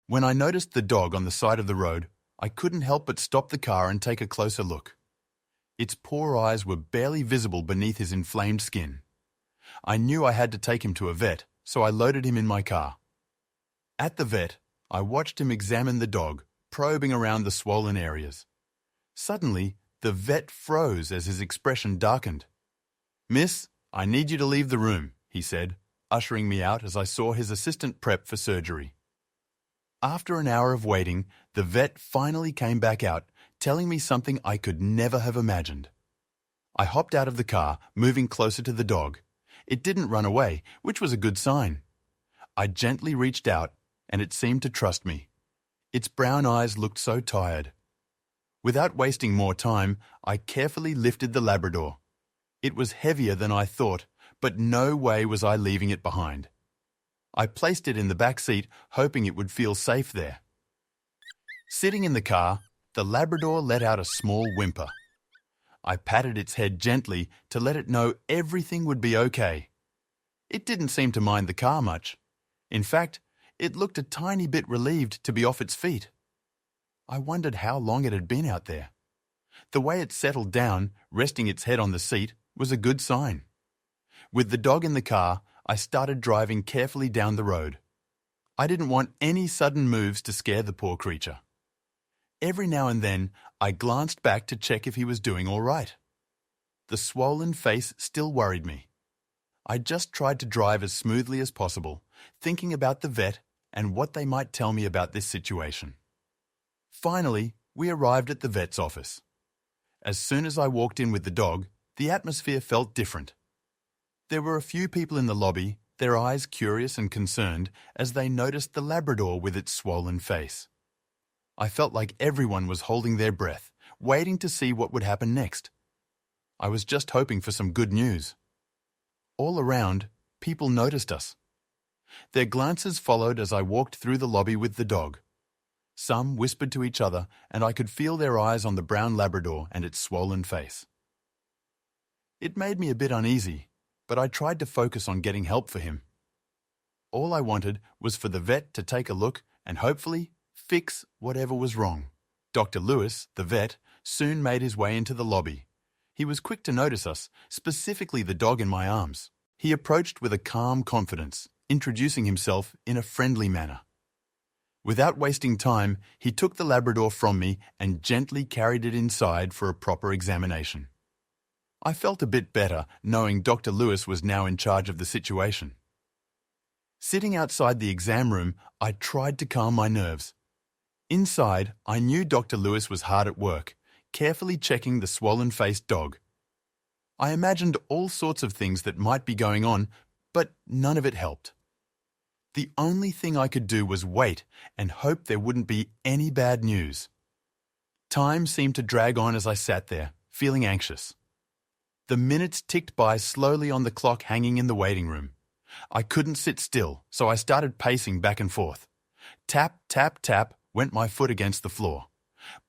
When I noticed the dog on the side of the road, I couldn't help but stop the car and take a closer look. Its poor eyes were barely visible beneath his inflamed skin. I knew I had to take him to a vet, so I loaded him in my car. At the vet, I watched him examine the dog, probing around the swollen areas. Suddenly, the vet froze as his expression darkened. "Miss, I need you to leave the room," he said, ushering me out as I saw his assistant prep for surgery. After an hour of waiting, the vet finally came back out, telling me something I could never have imagined. I hopped out of the car, moving closer to the dog. It didn't run away, which was a good sign. I gently reached out, and it seemed to trust me. Its brown eyes looked so tired. Without wasting more time, I carefully lifted the Labrador. It was heavier than I thought, but no way was I leaving it behind. I placed it in the back seat, hoping it would feel safe there. Sitting in the car, the Labrador let out a small whimper. I patted its head gently to let it know everything would be okay. It didn't seem to mind the car much. In fact, it looked a tiny bit relieved to be off its feet. I wondered how long it had been out there. The way it settled down, resting its head on the seat, was a good sign. With the dog in the car, I started driving carefully down the road. I didn't want any sudden moves to scare the poor creature. Every now and then, I glanced back to check if he was doing all right. The swollen face still worried me. I just tried to drive as smoothly as possible, thinking about the vet and what they might tell me about this situation. Finally, we arrived at the vet's office. As soon as I walked in with the dog, the atmosphere felt different. There were a few people in the lobby, their eyes curious and concerned as they noticed the Labrador with its swollen face. I felt like everyone was holding their breath, waiting to see what would happen next. I was just hoping for some good news. All around, people noticed us. Their glances followed as I walked through the lobby with the dog. Some whispered to each other, and I could feel their eyes on the brown Labrador and its swollen face. It made me a bit uneasy, but I tried to focus on getting help for him. All I wanted was for the vet to take a look and hopefully fix whatever was wrong. Dr. Lewis, the vet, soon made his way into the lobby. He was quick to notice us, specifically the dog in my arms. He approached with a calm confidence, introducing himself in a friendly manner. Without wasting time, he took the Labrador from me and gently carried it inside for a proper examination. I felt a bit better knowing Dr. Lewis was now in charge of the situation. Sitting outside the exam room, I tried to calm my nerves. Inside, I knew Dr. Lewis was hard at work, carefully checking the swollen-faced dog. I imagined all sorts of things that might be going on, but none of it helped. The only thing I could do was wait and hope there wouldn't be any bad news. Time seemed to drag on as I sat there, feeling anxious. The minutes ticked by slowly on the clock hanging in the waiting room. I couldn't sit still, so I started pacing back and forth. Tap, tap, tap went my foot against the floor.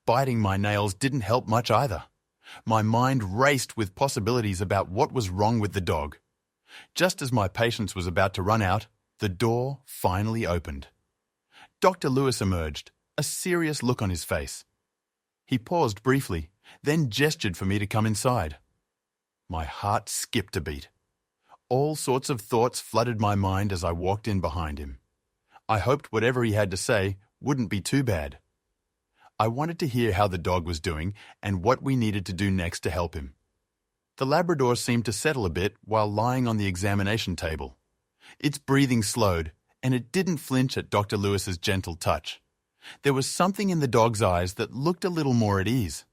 Biting my nails didn't help much either. My mind raced with possibilities about what was wrong with the dog. Just as my patience was about to run out, the door finally opened. Dr. Lewis emerged, a serious look on his face. He paused briefly, then gestured for me to come inside. My heart skipped a beat. All sorts of thoughts flooded my mind as I walked in behind him. I hoped whatever he had to say wouldn't be too bad. I wanted to hear how the dog was doing and what we needed to do next to help him. The Labrador seemed to settle a bit while lying on the examination table. Its breathing slowed, and it didn't flinch at Dr. Lewis's gentle touch. There was something in the dog's eyes that looked a little more at ease.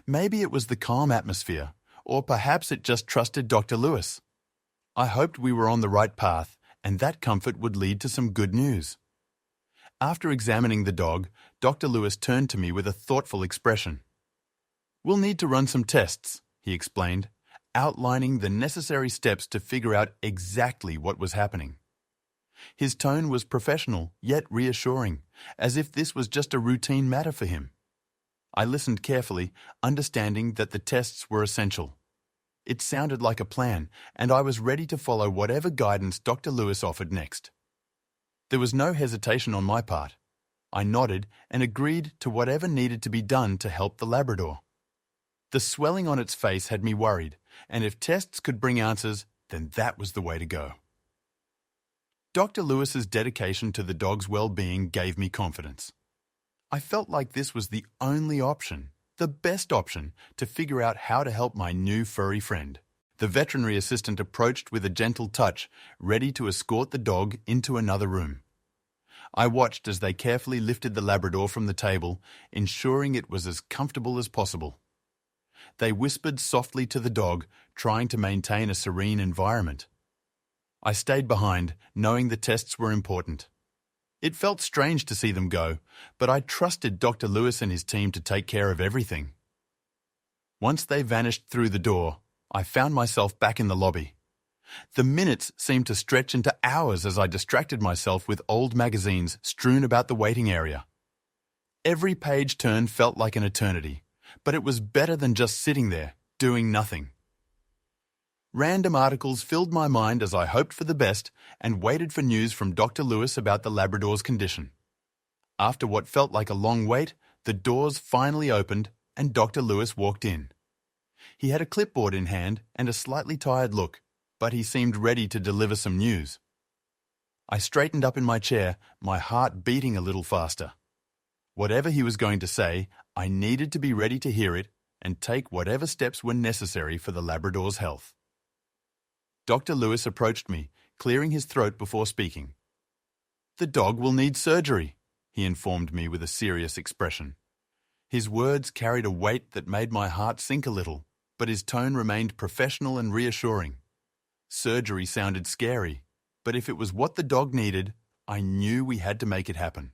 Maybe it was the calm atmosphere, or perhaps it just trusted Dr. Lewis. I hoped we were on the right path, and that comfort would lead to some good news. After examining the dog, Dr. Lewis turned to me with a thoughtful expression. "We'll need to run some tests," he explained, outlining the necessary steps to figure out exactly what was happening. His tone was professional, yet reassuring, as if this was just a routine matter for him. I listened carefully, understanding that the tests were essential. It sounded like a plan, and I was ready to follow whatever guidance Dr. Lewis offered next. There was no hesitation on my part. I nodded and agreed to whatever needed to be done to help the Labrador. The swelling on its face had me worried, and if tests could bring answers, then that was the way to go. Dr. Lewis's dedication to the dog's well-being gave me confidence. I felt like this was the only option, the best option, to figure out how to help my new furry friend. The veterinary assistant approached with a gentle touch, ready to escort the dog into another room. I watched as they carefully lifted the Labrador from the table, ensuring it was as comfortable as possible. They whispered softly to the dog, trying to maintain a serene environment. I stayed behind, knowing the tests were important. It felt strange to see them go, but I trusted Dr. Lewis and his team to take care of everything. Once they vanished through the door, I found myself back in the lobby. The minutes seemed to stretch into hours as I distracted myself with old magazines strewn about the waiting area. Every page turn felt like an eternity, but it was better than just sitting there, doing nothing. Random articles filled my mind as I hoped for the best and waited for news from Dr. Lewis about the Labrador's condition. After what felt like a long wait, the doors finally opened and Dr. Lewis walked in. He had a clipboard in hand and a slightly tired look, but he seemed ready to deliver some news. I straightened up in my chair, my heart beating a little faster. Whatever he was going to say, I needed to be ready to hear it and take whatever steps were necessary for the Labrador's health. Dr. Lewis approached me, clearing his throat before speaking. "The dog will need surgery," he informed me with a serious expression. His words carried a weight that made my heart sink a little, but his tone remained professional and reassuring. Surgery sounded scary, but if it was what the dog needed, I knew we had to make it happen.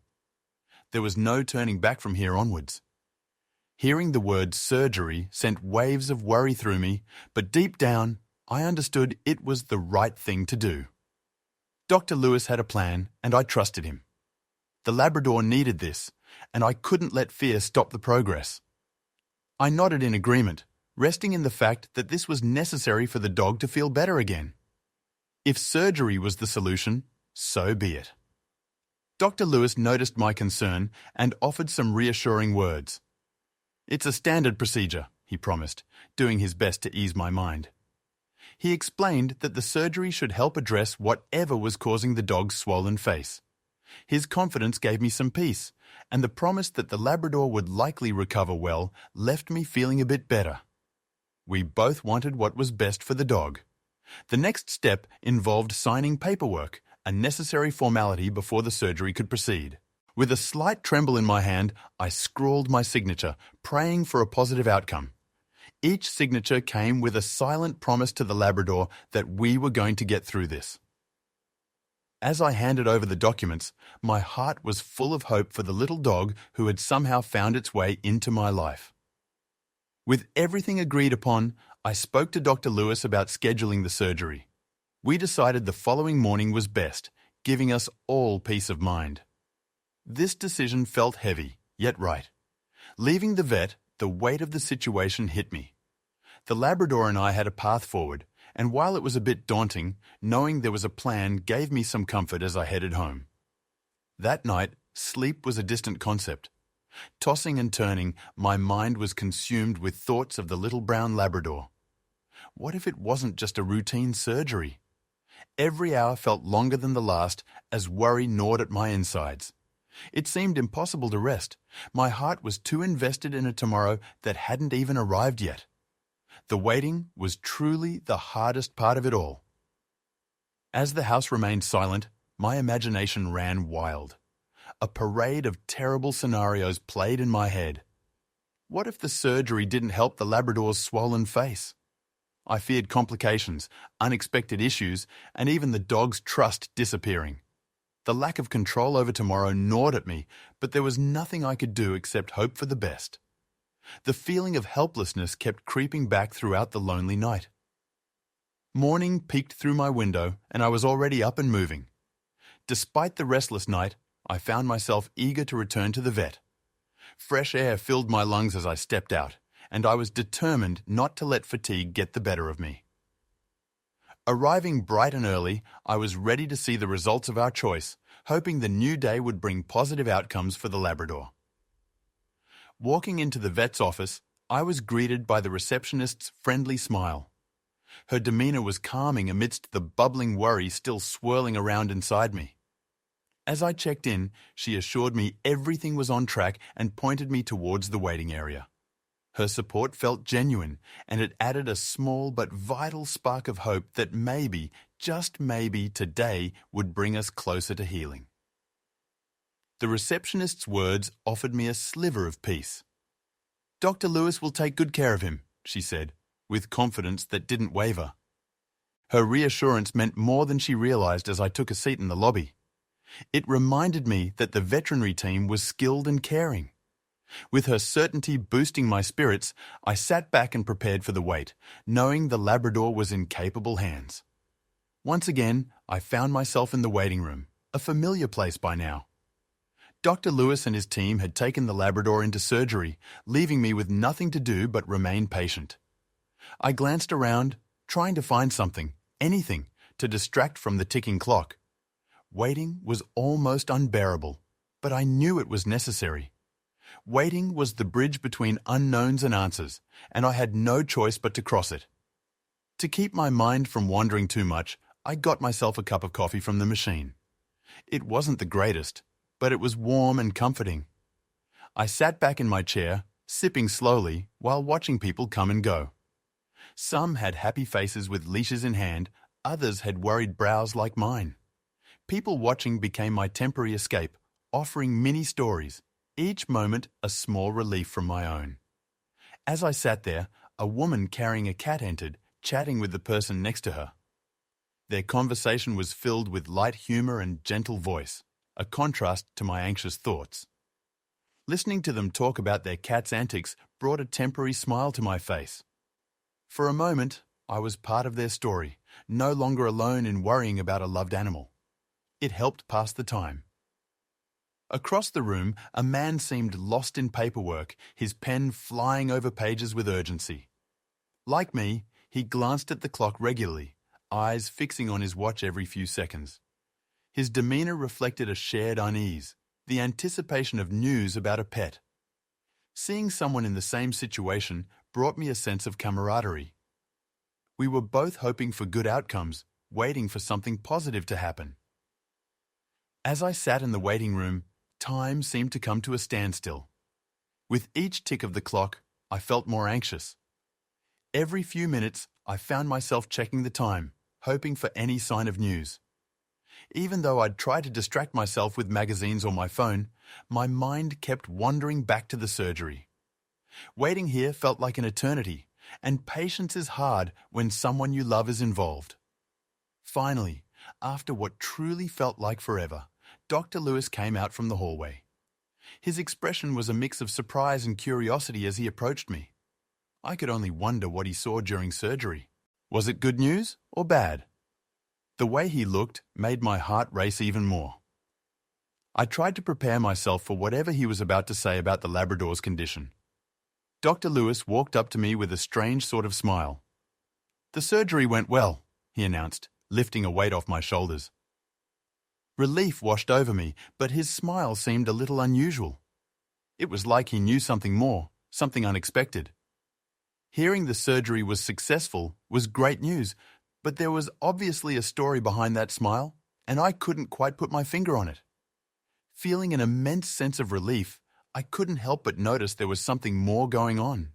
There was no turning back from here onwards. Hearing the word surgery sent waves of worry through me, but deep down, I understood it was the right thing to do. Dr. Lewis had a plan, and I trusted him. The Labrador needed this, and I couldn't let fear stop the progress. I nodded in agreement, resting in the fact that this was necessary for the dog to feel better again. If surgery was the solution, so be it. Dr. Lewis noticed my concern and offered some reassuring words. "It's a standard procedure," he promised, doing his best to ease my mind. He explained that the surgery should help address whatever was causing the dog's swollen face. His confidence gave me some peace, and the promise that the Labrador would likely recover well left me feeling a bit better. We both wanted what was best for the dog. The next step involved signing paperwork, a necessary formality before the surgery could proceed. With a slight tremble in my hand, I scrawled my signature, praying for a positive outcome. Each signature came with a silent promise to the Labrador that we were going to get through this. As I handed over the documents, my heart was full of hope for the little dog who had somehow found its way into my life. With everything agreed upon, I spoke to Dr. Lewis about scheduling the surgery. We decided the following morning was best, giving us all peace of mind. This decision felt heavy, yet right. Leaving the vet, the weight of the situation hit me. The Labrador and I had a path forward, and while it was a bit daunting, knowing there was a plan gave me some comfort as I headed home. That night, sleep was a distant concept. Tossing and turning, my mind was consumed with thoughts of the little brown Labrador. What if it wasn't just a routine surgery? Every hour felt longer than the last as worry gnawed at my insides. It seemed impossible to rest. My heart was too invested in a tomorrow that hadn't even arrived yet. The waiting was truly the hardest part of it all. As the house remained silent, my imagination ran wild. A parade of terrible scenarios played in my head. What if the surgery didn't help the Labrador's swollen face? I feared complications, unexpected issues, and even the dog's trust disappearing. The lack of control over tomorrow gnawed at me, but there was nothing I could do except hope for the best. The feeling of helplessness kept creeping back throughout the lonely night. Morning peeked through my window, and I was already up and moving. Despite the restless night, I found myself eager to return to the vet. Fresh air filled my lungs as I stepped out, and I was determined not to let fatigue get the better of me. Arriving bright and early, I was ready to see the results of our choice, hoping the new day would bring positive outcomes for the Labrador. Walking into the vet's office, I was greeted by the receptionist's friendly smile. Her demeanor was calming amidst the bubbling worry still swirling around inside me. As I checked in, she assured me everything was on track and pointed me towards the waiting area. Her support felt genuine, and it added a small but vital spark of hope that maybe, just maybe, today would bring us closer to healing. The receptionist's words offered me a sliver of peace. "Dr. Lewis will take good care of him," she said, with confidence that didn't waver. Her reassurance meant more than she realized as I took a seat in the lobby. It reminded me that the veterinary team was skilled and caring. With her certainty boosting my spirits, I sat back and prepared for the wait, knowing the Labrador was in capable hands. Once again, I found myself in the waiting room, a familiar place by now. Dr. Lewis and his team had taken the Labrador into surgery, leaving me with nothing to do but remain patient. I glanced around, trying to find something, anything, to distract from the ticking clock. Waiting was almost unbearable, but I knew it was necessary. Waiting was the bridge between unknowns and answers, and I had no choice but to cross it. To keep my mind from wandering too much, I got myself a cup of coffee from the machine. It wasn't the greatest, but it was warm and comforting. I sat back in my chair, sipping slowly while watching people come and go. Some had happy faces with leashes in hand, others had worried brows like mine. People watching became my temporary escape, offering mini stories, each moment a small relief from my own. As I sat there, a woman carrying a cat entered, chatting with the person next to her. Their conversation was filled with light humor and gentle voice, a contrast to my anxious thoughts. Listening to them talk about their cat's antics brought a temporary smile to my face. For a moment, I was part of their story, no longer alone in worrying about a loved animal. It helped pass the time. Across the room, a man seemed lost in paperwork, his pen flying over pages with urgency. Like me, he glanced at the clock regularly, eyes fixing on his watch every few seconds. His demeanor reflected a shared unease, the anticipation of news about a pet. Seeing someone in the same situation brought me a sense of camaraderie. We were both hoping for good outcomes, waiting for something positive to happen. As I sat in the waiting room, time seemed to come to a standstill. With each tick of the clock, I felt more anxious. Every few minutes, I found myself checking the time, hoping for any sign of news. Even though I'd tried to distract myself with magazines or my phone, my mind kept wandering back to the surgery. Waiting here felt like an eternity, and patience is hard when someone you love is involved. Finally, after what truly felt like forever, Dr. Lewis came out from the hallway. His expression was a mix of surprise and curiosity as he approached me. I could only wonder what he saw during surgery. Was it good news or bad? The way he looked made my heart race even more. I tried to prepare myself for whatever he was about to say about the Labrador's condition. Dr. Lewis walked up to me with a strange sort of smile. "The surgery went well," he announced, lifting a weight off my shoulders. Relief washed over me, but his smile seemed a little unusual. It was like he knew something more, something unexpected. Hearing the surgery was successful was great news, but there was obviously a story behind that smile, and I couldn't quite put my finger on it. Feeling an immense sense of relief, I couldn't help but notice there was something more going on.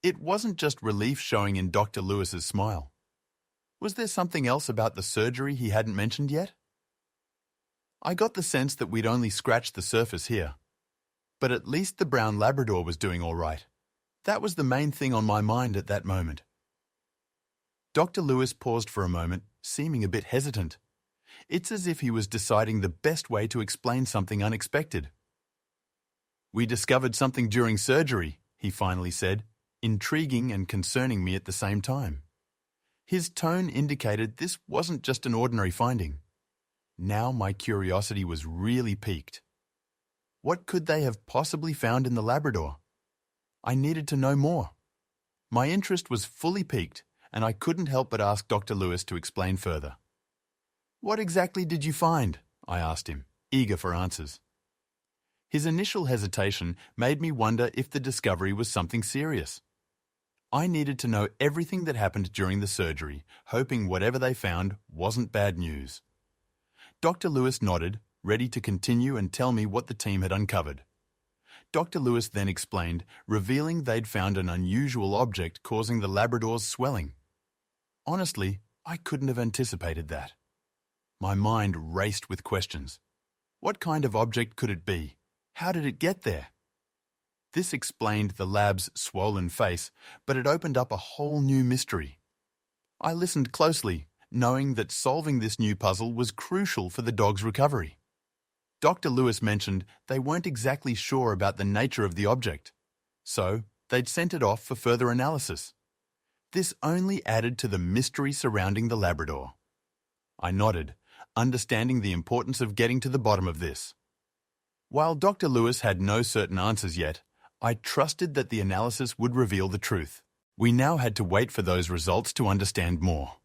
It wasn't just relief showing in Dr. Lewis's smile. Was there something else about the surgery he hadn't mentioned yet? I got the sense that we'd only scratched the surface here. But at least the brown Labrador was doing all right. That was the main thing on my mind at that moment. Dr. Lewis paused for a moment, seeming a bit hesitant. It's as if he was deciding the best way to explain something unexpected. "We discovered something during surgery," he finally said, intriguing and concerning me at the same time. His tone indicated this wasn't just an ordinary finding. Now my curiosity was really piqued. What could they have possibly found in the Labrador? I needed to know more. My interest was fully piqued, and I couldn't help but ask Dr. Lewis to explain further. "What exactly did you find?" I asked him, eager for answers. His initial hesitation made me wonder if the discovery was something serious. I needed to know everything that happened during the surgery, hoping whatever they found wasn't bad news. Dr. Lewis nodded, ready to continue and tell me what the team had uncovered. Dr. Lewis then explained, revealing they'd found an unusual object causing the Labrador's swelling. Honestly, I couldn't have anticipated that. My mind raced with questions. What kind of object could it be? How did it get there? This explained the lab's swollen face, but it opened up a whole new mystery. I listened closely, knowing that solving this new puzzle was crucial for the dog's recovery. Dr. Lewis mentioned they weren't exactly sure about the nature of the object, so they'd sent it off for further analysis. This only added to the mystery surrounding the Labrador. I nodded, understanding the importance of getting to the bottom of this. While Dr. Lewis had no certain answers yet, I trusted that the analysis would reveal the truth. We now had to wait for those results to understand more.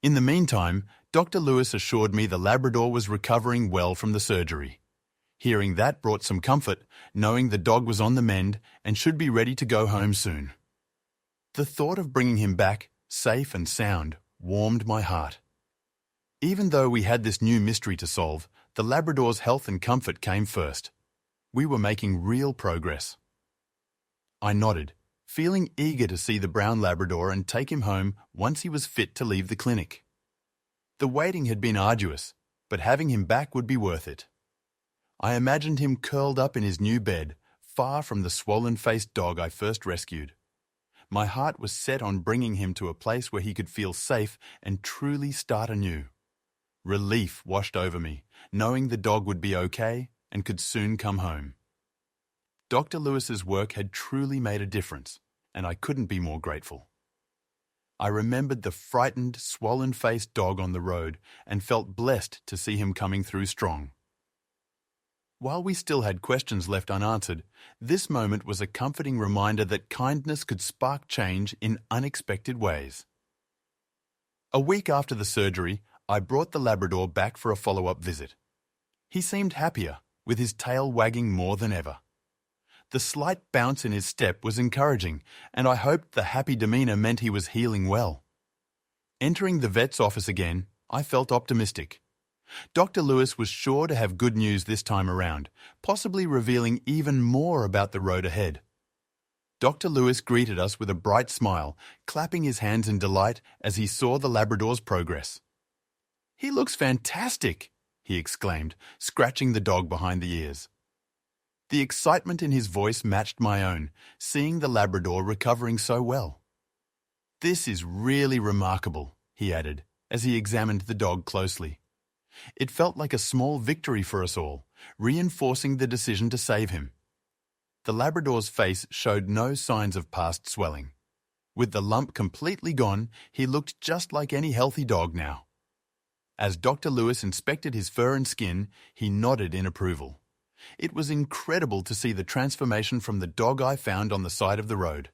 In the meantime, Dr. Lewis assured me the Labrador was recovering well from the surgery. Hearing that brought some comfort, knowing the dog was on the mend and should be ready to go home soon. The thought of bringing him back, safe and sound, warmed my heart. Even though we had this new mystery to solve, the Labrador's health and comfort came first. We were making real progress. I nodded, feeling eager to see the brown Labrador and take him home once he was fit to leave the clinic. The waiting had been arduous, but having him back would be worth it. I imagined him curled up in his new bed, far from the swollen-faced dog I first rescued. My heart was set on bringing him to a place where he could feel safe and truly start anew. Relief washed over me, knowing the dog would be okay and could soon come home. Dr. Lewis's work had truly made a difference, and I couldn't be more grateful. I remembered the frightened, swollen-faced dog on the road and felt blessed to see him coming through strong. While we still had questions left unanswered, this moment was a comforting reminder that kindness could spark change in unexpected ways. A week after the surgery, I brought the Labrador back for a follow-up visit. He seemed happier, with his tail wagging more than ever. The slight bounce in his step was encouraging, and I hoped the happy demeanour meant he was healing well. Entering the vet's office again, I felt optimistic. Dr. Lewis was sure to have good news this time around, possibly revealing even more about the road ahead. Dr. Lewis greeted us with a bright smile, clapping his hands in delight as he saw the Labrador's progress. "He looks fantastic!" he exclaimed, scratching the dog behind the ears. The excitement in his voice matched my own, seeing the Labrador recovering so well. "This is really remarkable," he added, as he examined the dog closely. It felt like a small victory for us all, reinforcing the decision to save him. The Labrador's face showed no signs of past swelling. With the lump completely gone, he looked just like any healthy dog now. As Dr. Lewis inspected his fur and skin, he nodded in approval. It was incredible to see the transformation from the dog I found on the side of the road.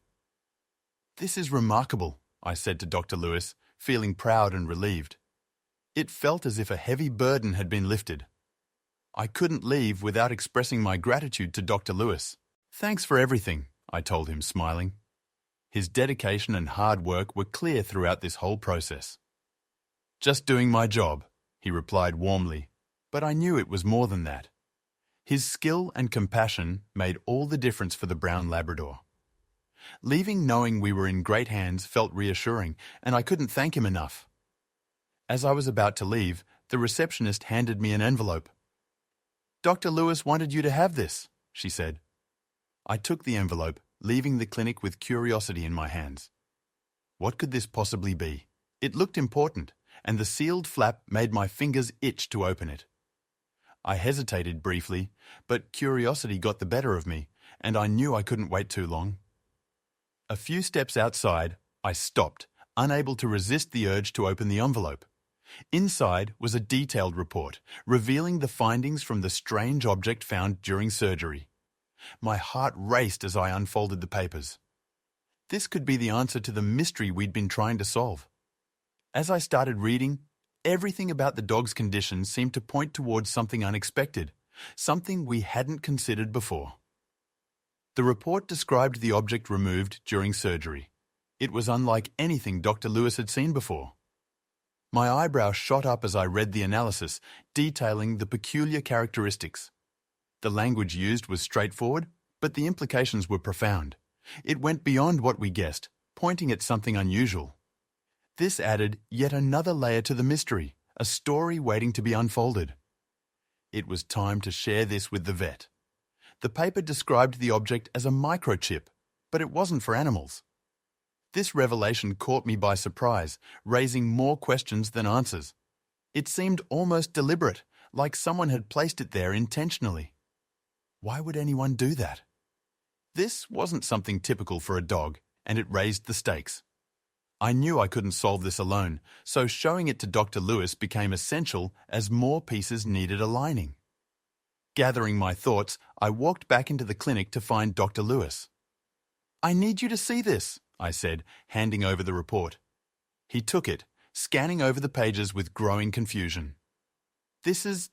"This is remarkable," I said to Dr. Lewis, feeling proud and relieved. It felt as if a heavy burden had been lifted. I couldn't leave without expressing my gratitude to Dr. Lewis. "Thanks for everything," I told him, smiling. His dedication and hard work were clear throughout this whole process. "Just doing my job," he replied warmly, but I knew it was more than that. His skill and compassion made all the difference for the brown Labrador. Leaving knowing we were in great hands felt reassuring, and I couldn't thank him enough. As I was about to leave, the receptionist handed me an envelope. "Dr. Lewis wanted you to have this," she said. I took the envelope, leaving the clinic with curiosity in my hands. What could this possibly be? It looked important, and the sealed flap made my fingers itch to open it. I hesitated briefly, but curiosity got the better of me, and I knew I couldn't wait too long. A few steps outside, I stopped, unable to resist the urge to open the envelope. Inside was a detailed report, revealing the findings from the strange object found during surgery. My heart raced as I unfolded the papers. This could be the answer to the mystery we'd been trying to solve. As I started reading, Everything about the dog's condition seemed to point towards something unexpected, something we hadn't considered before. The report described the object removed during surgery. It was unlike anything Dr. Lewis had seen before. My eyebrows shot up as I read the analysis, detailing the peculiar characteristics. The language used was straightforward, but the implications were profound. It went beyond what we guessed, pointing at something unusual. This added yet another layer to the mystery, a story waiting to be unfolded. It was time to share this with the vet. The paper described the object as a microchip, but it wasn't for animals. This revelation caught me by surprise, raising more questions than answers. It seemed almost deliberate, like someone had placed it there intentionally. Why would anyone do that? This wasn't something typical for a dog, and it raised the stakes. I knew I couldn't solve this alone, so showing it to Dr. Lewis became essential as more pieces needed aligning. Gathering my thoughts, I walked back into the clinic to find Dr. Lewis. "I need you to see this," I said, handing over the report. He took it, scanning over the pages with growing confusion. "This is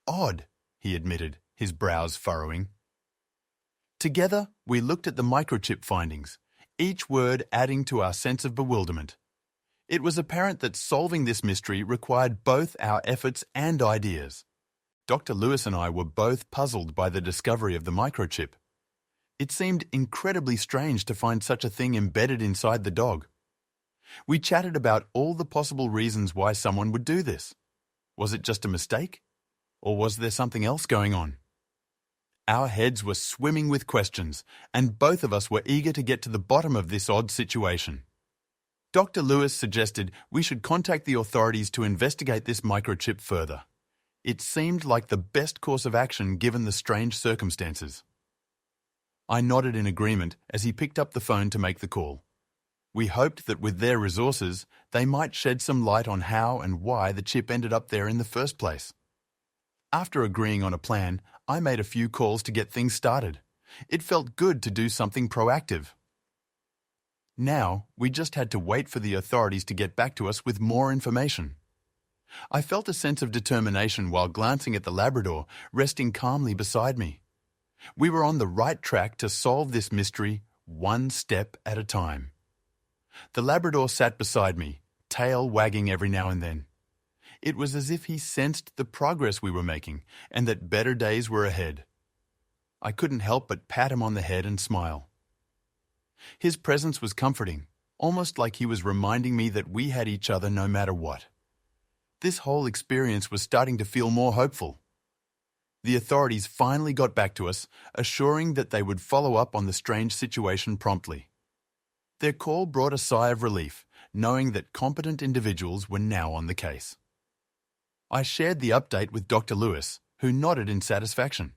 odd," he admitted, his brows furrowing. Together, we looked at the microchip findings, each word adding to our sense of bewilderment. It was apparent that solving this mystery required both our efforts and ideas. Dr. Lewis and I were both puzzled by the discovery of the microchip. It seemed incredibly strange to find such a thing embedded inside the dog. We chatted about all the possible reasons why someone would do this. Was it just a mistake? Or was there something else going on? Our heads were swimming with questions, and both of us were eager to get to the bottom of this odd situation. Dr. Lewis suggested we should contact the authorities to investigate this microchip further. It seemed like the best course of action given the strange circumstances. I nodded in agreement as he picked up the phone to make the call. We hoped that with their resources, they might shed some light on how and why the chip ended up there in the first place. After agreeing on a plan, I made a few calls to get things started. It felt good to do something proactive. Now, we just had to wait for the authorities to get back to us with more information. I felt a sense of determination while glancing at the Labrador resting calmly beside me. We were on the right track to solve this mystery one step at a time. The Labrador sat beside me, tail wagging every now and then. It was as if he sensed the progress we were making and that better days were ahead. I couldn't help but pat him on the head and smile. His presence was comforting, almost like he was reminding me that we had each other no matter what. This whole experience was starting to feel more hopeful. The authorities finally got back to us, assuring that they would follow up on the strange situation promptly. Their call brought a sigh of relief, knowing that competent individuals were now on the case. I shared the update with Dr. Lewis, who nodded in satisfaction.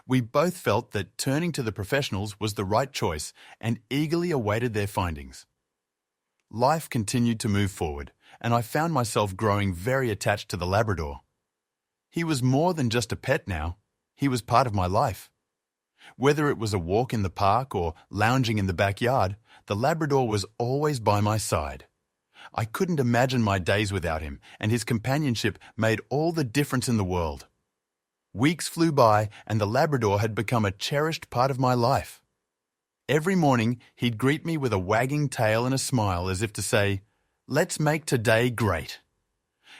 We both felt that turning to the professionals was the right choice and eagerly awaited their findings. Life continued to move forward, and I found myself growing very attached to the Labrador. He was more than just a pet now. He was part of my life. Whether it was a walk in the park or lounging in the backyard, the Labrador was always by my side. I couldn't imagine my days without him, and his companionship made all the difference in the world. Weeks flew by, and the Labrador had become a cherished part of my life. Every morning, he'd greet me with a wagging tail and a smile as if to say, "Let's make today great."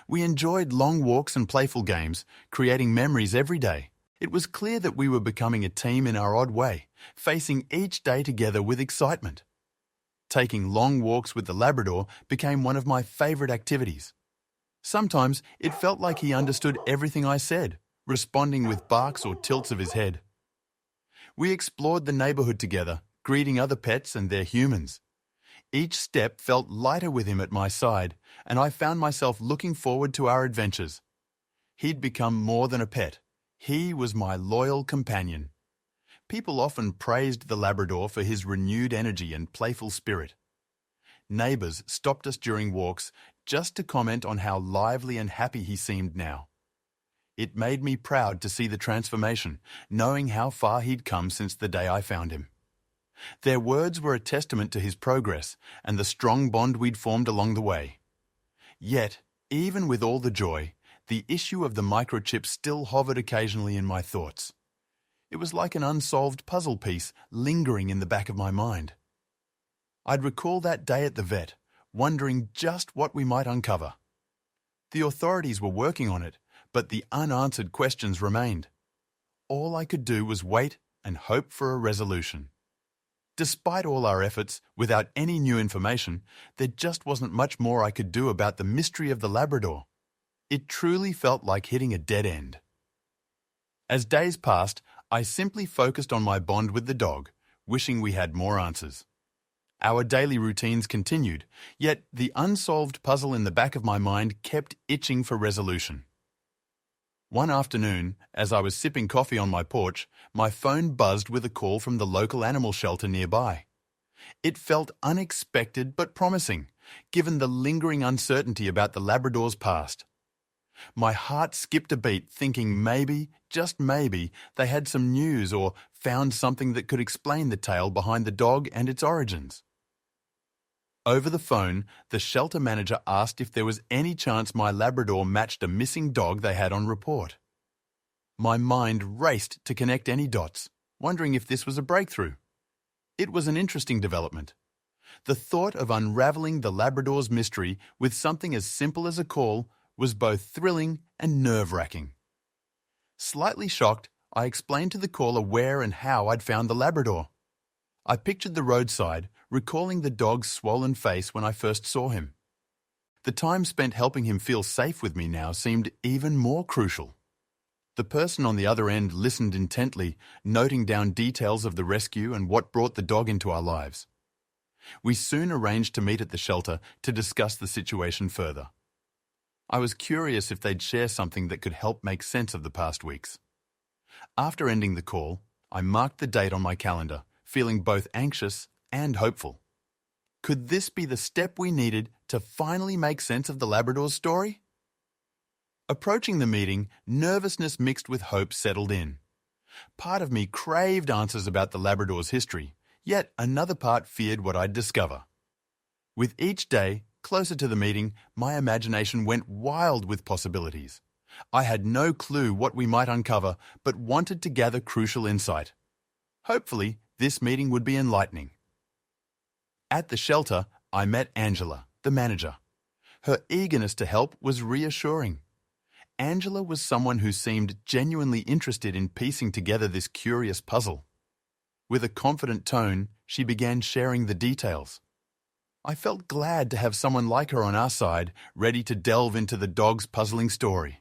We enjoyed long walks and playful games, creating memories every day. It was clear that we were becoming a team in our odd way, facing each day together with excitement. Taking long walks with the Labrador became one of my favorite activities. Sometimes it felt like he understood everything I said, responding with barks or tilts of his head. We explored the neighborhood together, greeting other pets and their humans. Each step felt lighter with him at my side, and I found myself looking forward to our adventures. He'd become more than a pet. He was my loyal companion. People often praised the Labrador for his renewed energy and playful spirit. Neighbours stopped us during walks just to comment on how lively and happy he seemed now. It made me proud to see the transformation, knowing how far he'd come since the day I found him. Their words were a testament to his progress and the strong bond we'd formed along the way. Yet, Even with all the joy, the issue of the microchip still hovered occasionally in my thoughts. It was like an unsolved puzzle piece lingering in the back of my mind. I'd recall that day at the vet, wondering just what we might uncover. The authorities were working on it, but the unanswered questions remained. All I could do was wait and hope for a resolution. Despite all our efforts, without any new information, there just wasn't much more I could do about the mystery of the Labrador. It truly felt like hitting a dead end. As days passed, I simply focused on my bond with the dog, wishing we had more answers. Our daily routines continued, yet the unsolved puzzle in the back of my mind kept itching for resolution. One afternoon, as I was sipping coffee on my porch, my phone buzzed with a call from the local animal shelter nearby. It felt unexpected but promising, given the lingering uncertainty about the Labrador's past. My heart skipped a beat, thinking maybe, just maybe, they had some news or found something that could explain the tale behind the dog and its origins. Over the phone, the shelter manager asked if there was any chance my Labrador matched a missing dog they had on report. My mind raced to connect any dots, wondering if this was a breakthrough. It was an interesting development. The thought of unraveling the Labrador's mystery with something as simple as a call was both thrilling and nerve-wracking. Slightly shocked, I explained to the caller where and how I'd found the Labrador. I pictured the roadside, recalling the dog's swollen face when I first saw him. The time spent helping him feel safe with me now seemed even more crucial. The person on the other end listened intently, noting down details of the rescue and what brought the dog into our lives. We soon arranged to meet at the shelter to discuss the situation further. I was curious if they'd share something that could help make sense of the past weeks. After ending the call, I marked the date on my calendar, feeling both anxious and hopeful. Could this be the step we needed to finally make sense of the Labrador's story? Approaching the meeting, nervousness mixed with hope settled in. Part of me craved answers about the Labrador's history, yet another part feared what I'd discover. With each day, closer to the meeting, my imagination went wild with possibilities. I had no clue what we might uncover, but wanted to gather crucial insight. Hopefully, this meeting would be enlightening. At the shelter, I met Angela, the manager. Her eagerness to help was reassuring. Angela was someone who seemed genuinely interested in piecing together this curious puzzle. With a confident tone, she began sharing the details. I felt glad to have someone like her on our side, ready to delve into the dog's puzzling story.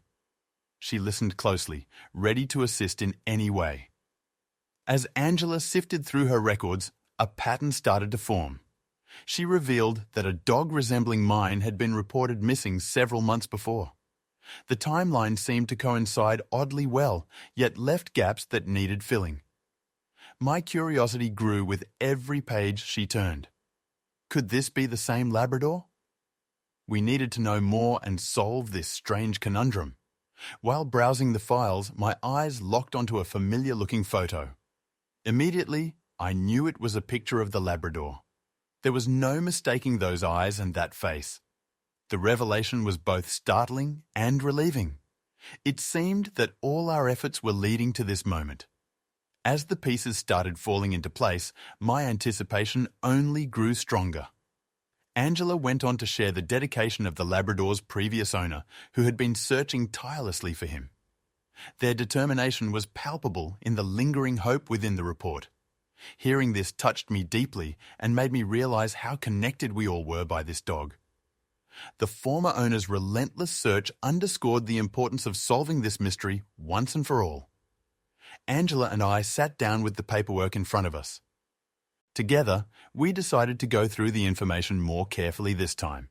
She listened closely, ready to assist in any way. As Angela sifted through her records, a pattern started to form. She revealed that a dog resembling mine had been reported missing several months before. The timeline seemed to coincide oddly well, yet left gaps that needed filling. My curiosity grew with every page she turned. Could this be the same Labrador? We needed to know more and solve this strange conundrum. While browsing the files, my eyes locked onto a familiar-looking photo. Immediately, I knew it was a picture of the Labrador. There was no mistaking those eyes and that face. The revelation was both startling and relieving. It seemed that all our efforts were leading to this moment. As the pieces started falling into place, my anticipation only grew stronger. Angela went on to share the dedication of the Labrador's previous owner, who had been searching tirelessly for him. Their determination was palpable in the lingering hope within the report. Hearing this touched me deeply and made me realize how connected we all were by this dog. The former owner's relentless search underscored the importance of solving this mystery once and for all. Angela and I sat down with the paperwork in front of us. Together, we decided to go through the information more carefully this time.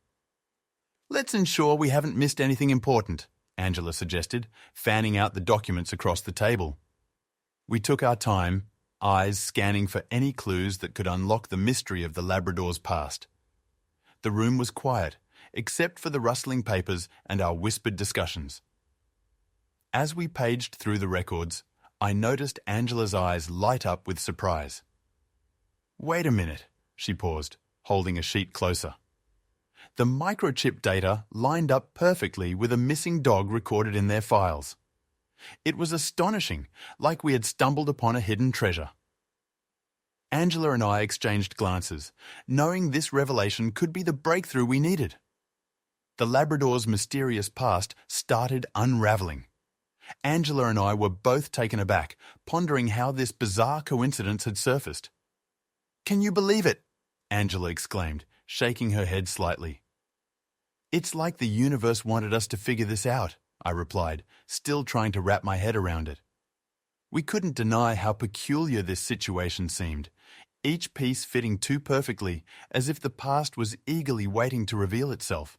"Let's ensure we haven't missed anything important," Angela suggested, fanning out the documents across the table. We took our time, eyes scanning for any clues that could unlock the mystery of the Labrador's past. The room was quiet, except for the rustling papers and our whispered discussions. As we paged through the records, I noticed Angela's eyes light up with surprise. "Wait a minute," she paused, holding a sheet closer. The microchip data lined up perfectly with a missing dog recorded in their files. It was astonishing, like we had stumbled upon a hidden treasure. Angela and I exchanged glances, knowing this revelation could be the breakthrough we needed. The Labrador's mysterious past started unraveling. Angela and I were both taken aback, pondering how this bizarre coincidence had surfaced. "Can you believe it?" Angela exclaimed, shaking her head slightly. "It's like the universe wanted us to figure this out," I replied, still trying to wrap my head around it. We couldn't deny how peculiar this situation seemed, each piece fitting too perfectly, as if the past was eagerly waiting to reveal itself.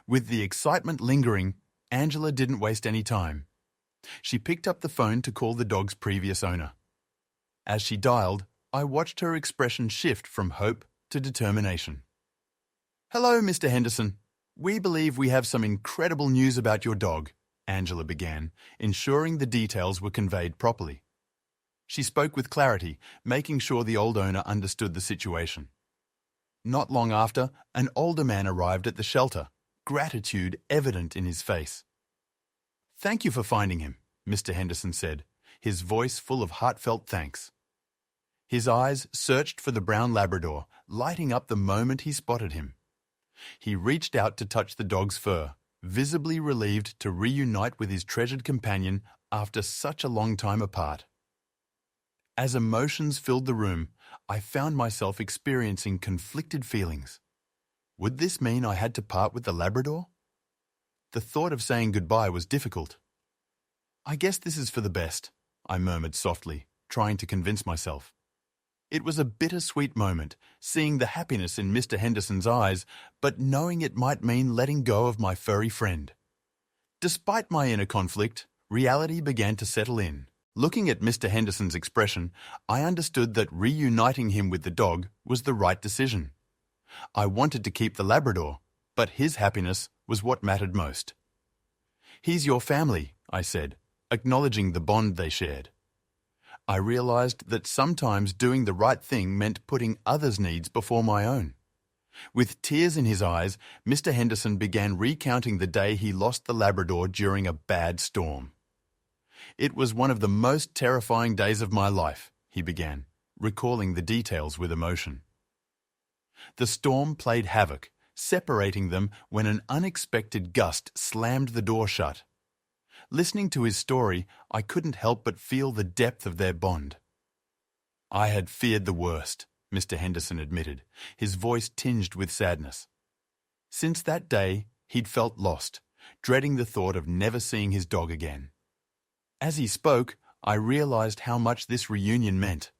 With the excitement lingering, Angela didn't waste any time. She picked up the phone to call the dog's previous owner. As she dialed, I watched her expression shift from hope to determination. "Hello, Mr. Henderson. We believe we have some incredible news about your dog," Angela began, ensuring the details were conveyed properly. She spoke with clarity, making sure the old owner understood the situation. Not long after, an older man arrived at the shelter, gratitude evident in his face. "Thank you for finding him," Mr. Henderson said, his voice full of heartfelt thanks. His eyes searched for the brown Labrador, lighting up the moment he spotted him. He reached out to touch the dog's fur, visibly relieved to reunite with his treasured companion after such a long time apart. As emotions filled the room, I found myself experiencing conflicted feelings. Would this mean I had to part with the Labrador? The thought of saying goodbye was difficult. "I guess this is for the best," I murmured softly, trying to convince myself. It was a bittersweet moment, seeing the happiness in Mr. Henderson's eyes, but knowing it might mean letting go of my furry friend. Despite my inner conflict, reality began to settle in. Looking at Mr. Henderson's expression, I understood that reuniting him with the dog was the right decision. I wanted to keep the Labrador, but his happiness was what mattered most. "He's your family," I said, acknowledging the bond they shared. I realized that sometimes doing the right thing meant putting others' needs before my own. With tears in his eyes, Mr. Henderson began recounting the day he lost the Labrador during a bad storm. "It was one of the most terrifying days of my life," he began, recalling the details with emotion. The storm played havoc, separating them when an unexpected gust slammed the door shut. Listening to his story, I couldn't help but feel the depth of their bond. "I had feared the worst," Mr. Henderson admitted, his voice tinged with sadness. Since that day, he'd felt lost, dreading the thought of never seeing his dog again. As he spoke, I realized how much this reunion meant.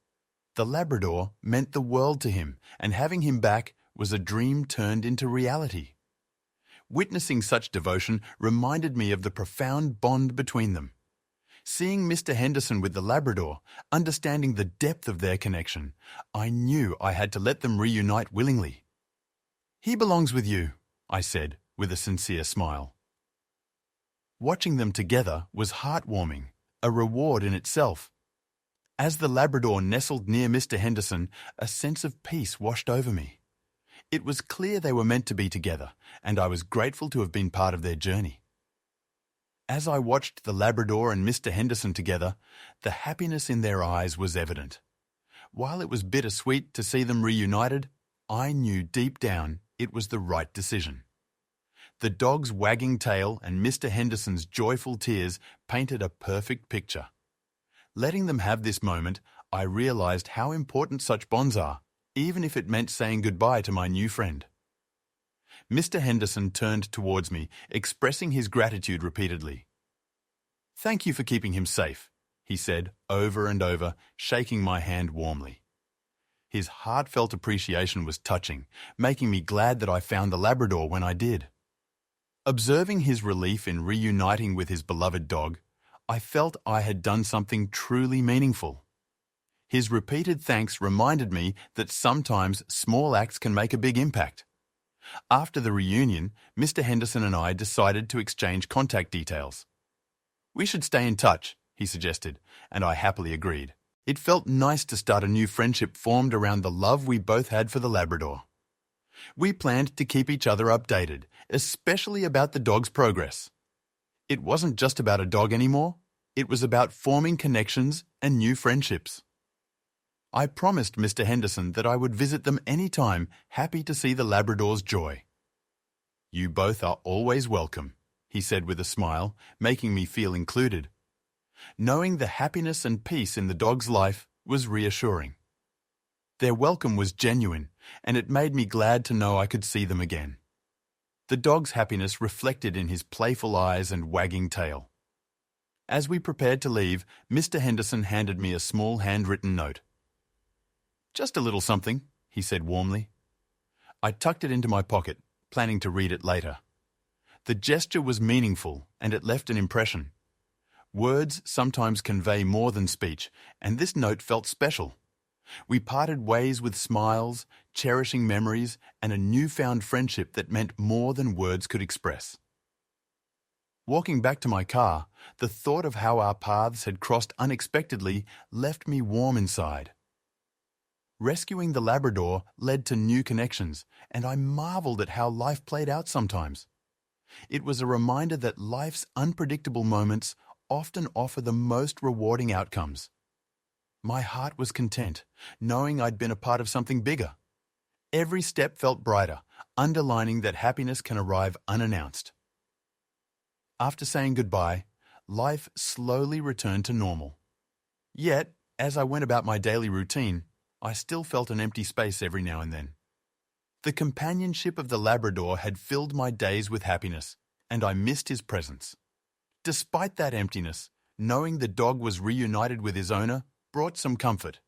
The Labrador meant the world to him, and having him back was a dream turned into reality. Witnessing such devotion reminded me of the profound bond between them. Seeing Mr. Henderson with the Labrador, understanding the depth of their connection, I knew I had to let them reunite willingly. "He belongs with you," I said, with a sincere smile. Watching them together was heartwarming, a reward in itself. As the Labrador nestled near Mr. Henderson, a sense of peace washed over me. It was clear they were meant to be together, and I was grateful to have been part of their journey. As I watched the Labrador and Mr. Henderson together, the happiness in their eyes was evident. While it was bittersweet to see them reunited, I knew deep down it was the right decision. The dog's wagging tail and Mr. Henderson's joyful tears painted a perfect picture. Letting them have this moment, I realized how important such bonds are, even if it meant saying goodbye to my new friend. Mr. Henderson turned towards me, expressing his gratitude repeatedly. "Thank you for keeping him safe," he said over and over, shaking my hand warmly. His heartfelt appreciation was touching, making me glad that I found the Labrador when I did. Observing his relief in reuniting with his beloved dog, I felt I had done something truly meaningful. His repeated thanks reminded me that sometimes small acts can make a big impact. After the reunion, Mr. Henderson and I decided to exchange contact details. "We should stay in touch," he suggested, and I happily agreed. It felt nice to start a new friendship formed around the love we both had for the Labrador. We planned to keep each other updated, especially about the dog's progress. It wasn't just about a dog anymore. It was about forming connections and new friendships. I promised Mr. Henderson that I would visit them anytime, happy to see the Labrador's joy. "You both are always welcome," he said with a smile, making me feel included. Knowing the happiness and peace in the dog's life was reassuring. Their welcome was genuine, and it made me glad to know I could see them again. The dog's happiness reflected in his playful eyes and wagging tail. As we prepared to leave, Mr. Henderson handed me a small handwritten note. "Just a little something," he said warmly. I tucked it into my pocket, planning to read it later. The gesture was meaningful, and it left an impression. Words sometimes convey more than speech, and this note felt special. We parted ways with smiles, cherishing memories, and a newfound friendship that meant more than words could express. Walking back to my car, the thought of how our paths had crossed unexpectedly left me warm inside. Rescuing the Labrador led to new connections, and I marveled at how life played out sometimes. It was a reminder that life's unpredictable moments often offer the most rewarding outcomes. My heart was content, knowing I'd been a part of something bigger. Every step felt brighter, underlining that happiness can arrive unannounced. After saying goodbye, life slowly returned to normal. Yet, as I went about my daily routine, I still felt an empty space every now and then. The companionship of the Labrador had filled my days with happiness, and I missed his presence. Despite that emptiness, knowing the dog was reunited with his owner brought some comfort.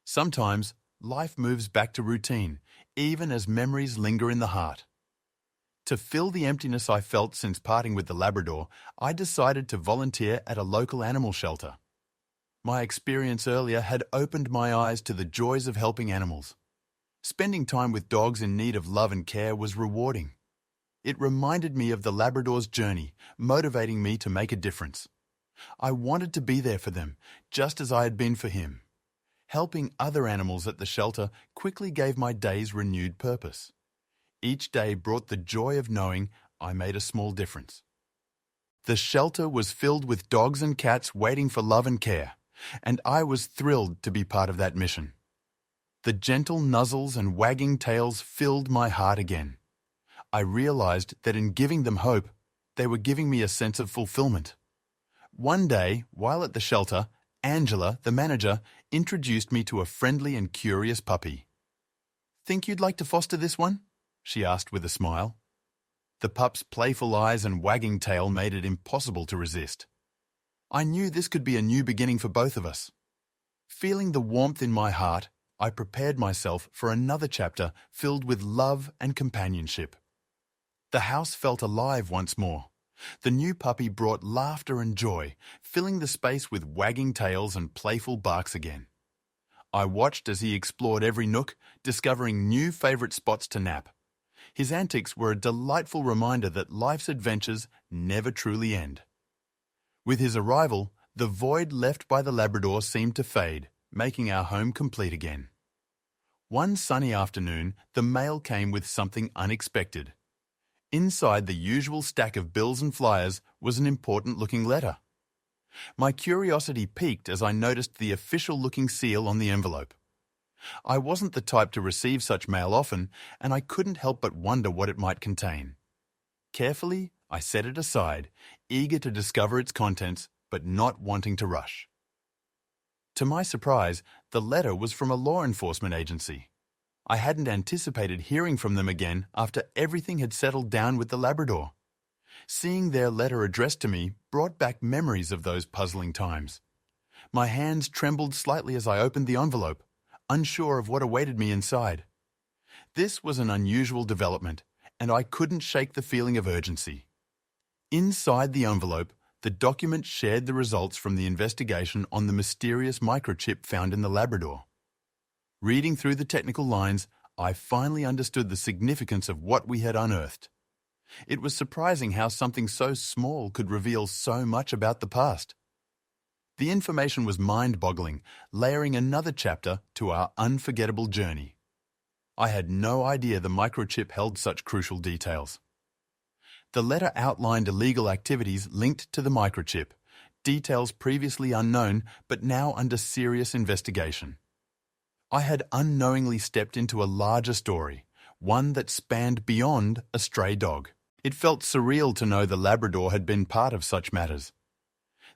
Sometimes, life moves back to routine, even as memories linger in the heart. To fill the emptiness I felt since parting with the Labrador, I decided to volunteer at a local animal shelter. My experience earlier had opened my eyes to the joys of helping animals. Spending time with dogs in need of love and care was rewarding. It reminded me of the Labrador's journey, motivating me to make a difference. I wanted to be there for them, just as I had been for him. Helping other animals at the shelter quickly gave my days renewed purpose. Each day brought the joy of knowing I made a small difference. The shelter was filled with dogs and cats waiting for love and care, and I was thrilled to be part of that mission. The gentle nuzzles and wagging tails filled my heart again. I realized that in giving them hope, they were giving me a sense of fulfillment. One day, while at the shelter, Angela, the manager, introduced me to a friendly and curious puppy. "Think you'd like to foster this one?" she asked with a smile. The pup's playful eyes and wagging tail made it impossible to resist. I knew this could be a new beginning for both of us. Feeling the warmth in my heart, I prepared myself for another chapter filled with love and companionship. The house felt alive once more. The new puppy brought laughter and joy, filling the space with wagging tails and playful barks again. I watched as he explored every nook, discovering new favorite spots to nap. His antics were a delightful reminder that life's adventures never truly end. With his arrival, the void left by the Labrador seemed to fade, making our home complete again. One sunny afternoon, the mail came with something unexpected. Inside the usual stack of bills and flyers was an important-looking letter. My curiosity piqued as I noticed the official-looking seal on the envelope. I wasn't the type to receive such mail often, and I couldn't help but wonder what it might contain. Carefully, I set it aside, eager to discover its contents, but not wanting to rush. To my surprise, the letter was from a law enforcement agency. I hadn't anticipated hearing from them again after everything had settled down with the Labrador. Seeing their letter addressed to me brought back memories of those puzzling times. My hands trembled slightly as I opened the envelope, unsure of what awaited me inside. This was an unusual development, and I couldn't shake the feeling of urgency. Inside the envelope, the document shared the results from the investigation on the mysterious microchip found in the Labrador. Reading through the technical lines, I finally understood the significance of what we had unearthed. It was surprising how something so small could reveal so much about the past. The information was mind-boggling, layering another chapter to our unforgettable journey. I had no idea the microchip held such crucial details. The letter outlined illegal activities linked to the microchip, details previously unknown but now under serious investigation. I had unknowingly stepped into a larger story, one that spanned beyond a stray dog. It felt surreal to know the Labrador had been part of such matters.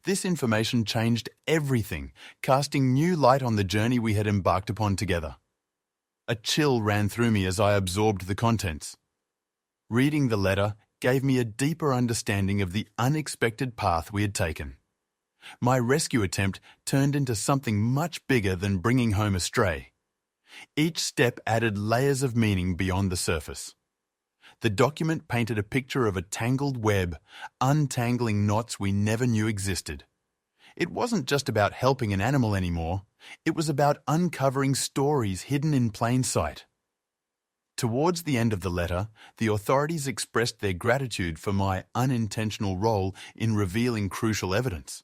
This information changed everything, casting new light on the journey we had embarked upon together. A chill ran through me as I absorbed the contents. Reading the letter gave me a deeper understanding of the unexpected path we had taken. My rescue attempt turned into something much bigger than bringing home a stray. Each step added layers of meaning beyond the surface. The document painted a picture of a tangled web, untangling knots we never knew existed. It wasn't just about helping an animal anymore, it was about uncovering stories hidden in plain sight. Towards the end of the letter, the authorities expressed their gratitude for my unintentional role in revealing crucial evidence.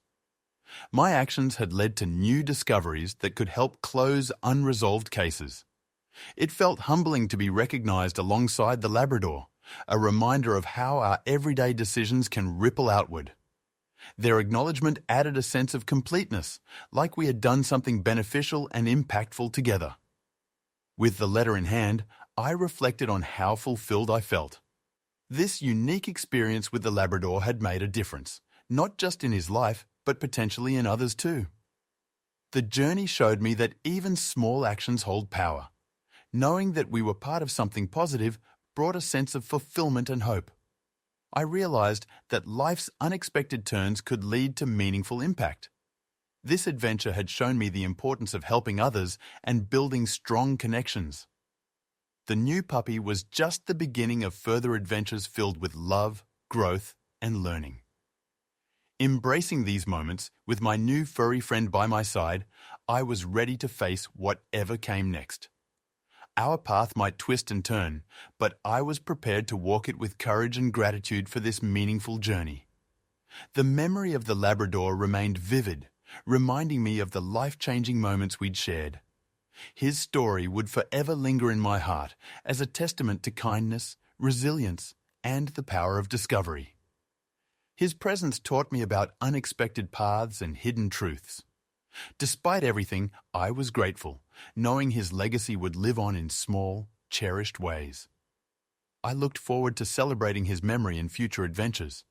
My actions had led to new discoveries that could help close unresolved cases. It felt humbling to be recognized alongside the Labrador, a reminder of how our everyday decisions can ripple outward. Their acknowledgement added a sense of completeness, like we had done something beneficial and impactful together. With the letter in hand, I reflected on how fulfilled I felt. This unique experience with the Labrador had made a difference, not just in his life, but potentially in others too. The journey showed me that even small actions hold power. Knowing that we were part of something positive brought a sense of fulfillment and hope. I realized that life's unexpected turns could lead to meaningful impact. This adventure had shown me the importance of helping others and building strong connections. The new puppy was just the beginning of further adventures filled with love, growth, and learning. Embracing these moments, with my new furry friend by my side, I was ready to face whatever came next. Our path might twist and turn, but I was prepared to walk it with courage and gratitude for this meaningful journey. The memory of the Labrador remained vivid, reminding me of the life-changing moments we'd shared. His story would forever linger in my heart as a testament to kindness, resilience, and the power of discovery. His presence taught me about unexpected paths and hidden truths. Despite everything, I was grateful, knowing his legacy would live on in small, cherished ways. I looked forward to celebrating his memory in future adventures,